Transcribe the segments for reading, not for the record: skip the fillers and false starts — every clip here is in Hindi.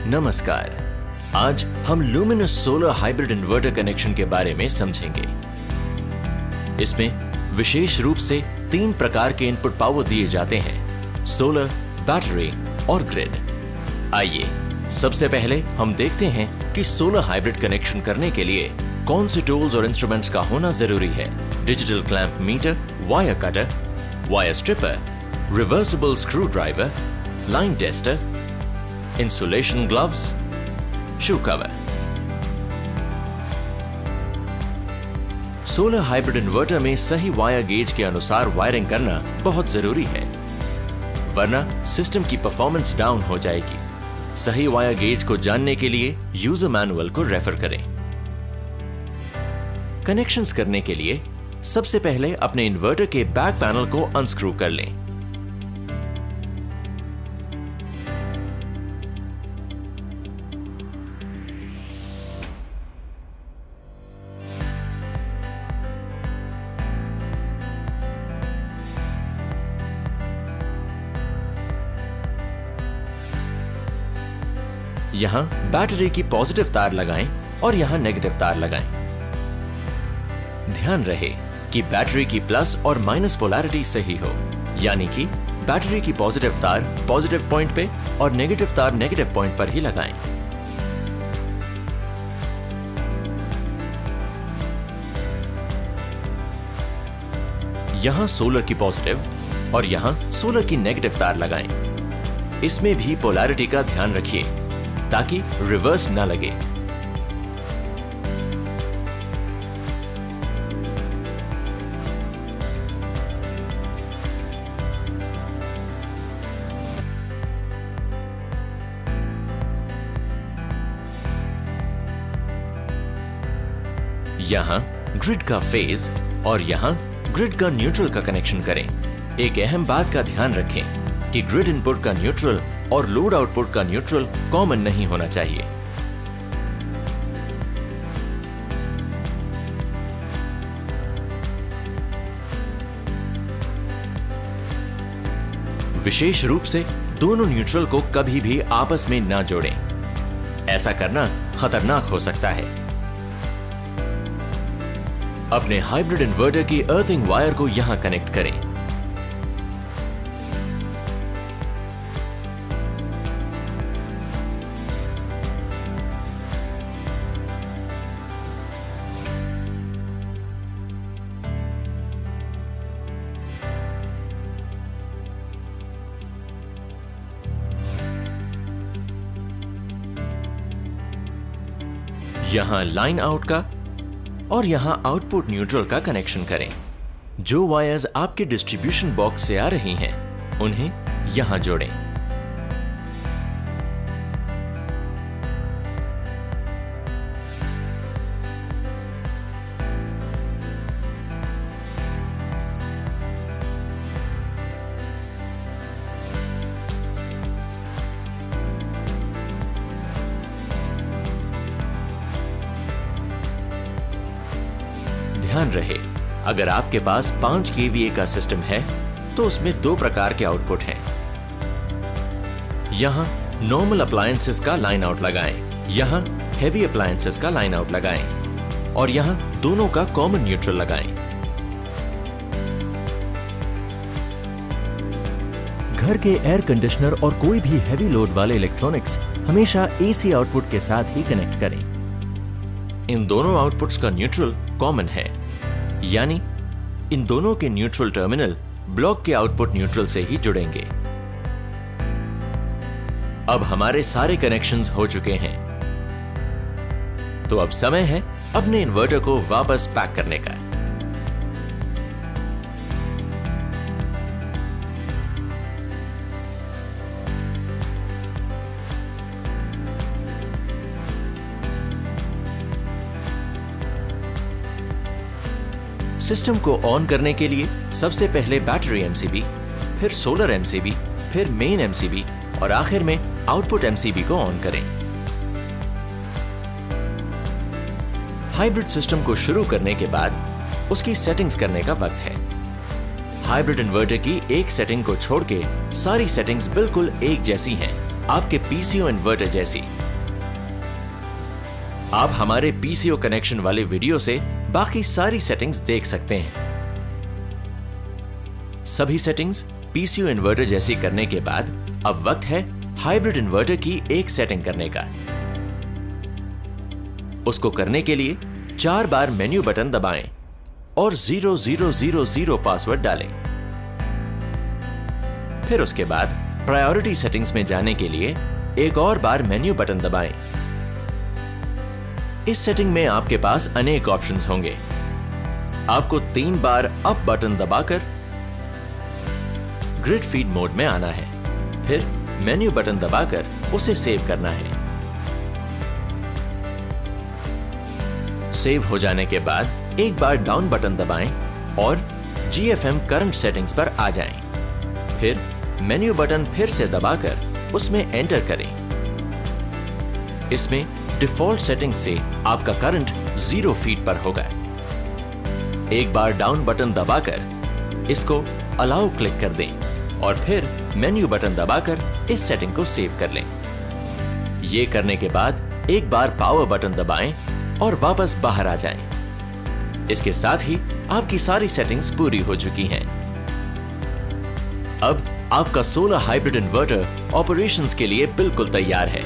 नमस्कार। आज हम luminous solar hybrid inverter connection के बारे में समझेंगे। इसमें विशेष रूप से 3 प्रकार के इनपुट पावर दिए जाते हैं: सोलर, बैटरी और ग्रिड। आइए सबसे पहले हम देखते हैं कि सोलर हाइब्रिड कनेक्शन करने के लिए कौन से टूल्स और इंस्ट्रूमेंट्स का होना जरूरी है। Digital clamp meter, wire cutter, wire stripper, reversible screwdriver, line tester, insulation gloves, shoe cover. Solar hybrid inverter में सही वायर गेज के अनुसार वायरिंग करना बहुत जरूरी है, वरना सिस्टम की परफॉर्मेंस डाउन हो जाएगी। सही वायर गेज को जानने के लिए यूजर मैनुअल को रेफर करें। कनेक्शंस करने के लिए सबसे पहले अपने इन्वर्टर के बैक पैनल को अनस्क्रू कर लें। यहां बैटरी की पॉजिटिव तार लगाएं और यहां नेगेटिव तार लगाएं। ध्यान रहे कि बैटरी की प्लस और माइनस पोलैरिटी सही हो, यानी कि बैटरी की पॉजिटिव तार पॉजिटिव पॉइंट पे और नेगेटिव तार नेगेटिव पॉइंट पर ही लगाएं। यहां सोलर की पॉजिटिव और यहां सोलर की नेगेटिव तार लगाएं। इसमें भी पोलैरिटी का ध्यान रखिए ताकि रिवर्स ना लगे। यहां ग्रिड का फेज और यहां ग्रिड का न्यूट्रल का कनेक्शन करें। एक अहम बात का ध्यान रखें कि ग्रिड इनपुट का न्यूट्रल और लोड आउटपुट का न्यूट्रल कॉमन नहीं होना चाहिए। विशेष रूप से दोनों न्यूट्रल को कभी भी आपस में ना जोड़ें। ऐसा करना खतरनाक हो सकता है। अपने हाइब्रिड इन्वर्टर की अर्थिंग वायर को यहां कनेक्ट करें। यहां लाइन आउट का और यहां आउटपुट न्यूट्रल का कनेक्शन करें। जो वायर्स आपके डिस्ट्रीब्यूशन बॉक्स से आ रही हैं, उन्हें यहां जोड़ें। ध्यान रहे, अगर आपके पास 5 kVA का सिस्टम है तो उसमें 2 प्रकार के आउटपुट हैं। यहां नॉर्मल अप्लायंसेस का लाइन आउट लगाएं, यहां हेवी अप्लायंसेस का लाइन आउट लगाएं और यहां दोनों का कॉमन न्यूट्रल लगाएं। घर के एयर कंडीशनर और कोई भी हेवी लोड वाले इलेक्ट्रॉनिक्स हमेशा AC आउटपुट के साथ ही कनेक्ट करें। इन दोनों आउटपुट्स का न्यूट्रल कॉमन है, यानी इन दोनों के न्यूट्रल टर्मिनल ब्लॉक के आउटपुट न्यूट्रल से ही जुड़ेंगे। अब हमारे सारे कनेक्शंस हो चुके हैं, तो अब समय है अपने इन्वर्टर को वापस पैक करने का। सिस्टम को ऑन करने के लिए सबसे पहले बैटरी MCB, फिर सोलर MCB, फिर मेन MCB और आखिर में आउटपुट MCB को ऑन करें। हाइब्रिड सिस्टम को शुरू करने के बाद उसकी सेटिंग्स करने का वक्त है। हाइब्रिड इन्वर्टर की एक सेटिंग को छोड़ के सारी सेटिंग्स बिल्कुल एक जैसी हैं, आपके पीसीओ इन्वर्टर जैसी। आप हमारे पीसीओ कनेक्शन वाले वीडियो से बाकी सारी सेटिंग्स देख सकते हैं। सभी सेटिंग्स पीसीओ इन्वर्टर जैसी करने के बाद अब वक्त है हाइब्रिड इन्वर्टर की एक सेटिंग करने का। उसको करने के लिए 4 बार मेन्यू बटन दबाएं और 0000 पासवर्ड डालें। फिर उसके बाद प्रायोरिटी सेटिंग्स में जाने के लिए एक और बार मेन्यू बटन दबाएं। इस सेटिंग में आपके पास अनेक ऑप्शंस होंगे। आपको 3 बार अप बटन दबाकर ग्रिड फीड मोड में आना है, फिर मेन्यू बटन दबाकर उसे सेव करना है। सेव हो जाने के बाद एक बार डाउन बटन दबाएं और GFM करंट सेटिंग्स पर आ जाएं। फिर मेन्यू बटन फिर से दबाकर उसमें एंटर करें। इसमें डिफॉल्ट सेटिंग से आपका करंट 0 फीट पर होगा। एक बार डाउन बटन दबाकर इसको अलाउ क्लिक कर दें और फिर मेन्यू बटन दबाकर इस सेटिंग को सेव कर लें। ये करने के बाद एक बार पावर बटन दबाएं और वापस बाहर आ जाएं। इसके साथ ही आपकी सारी सेटिंग्स पूरी हो चुकी हैं। अब आपका सोलर हाइब्रिड इन्वर्टर ऑपरेशंस के लिए बिल्कुल तैयार है।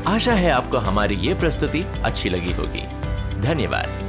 आशा है आपको हमारी ये प्रस्तुति अच्छी लगी होगी। धन्यवाद।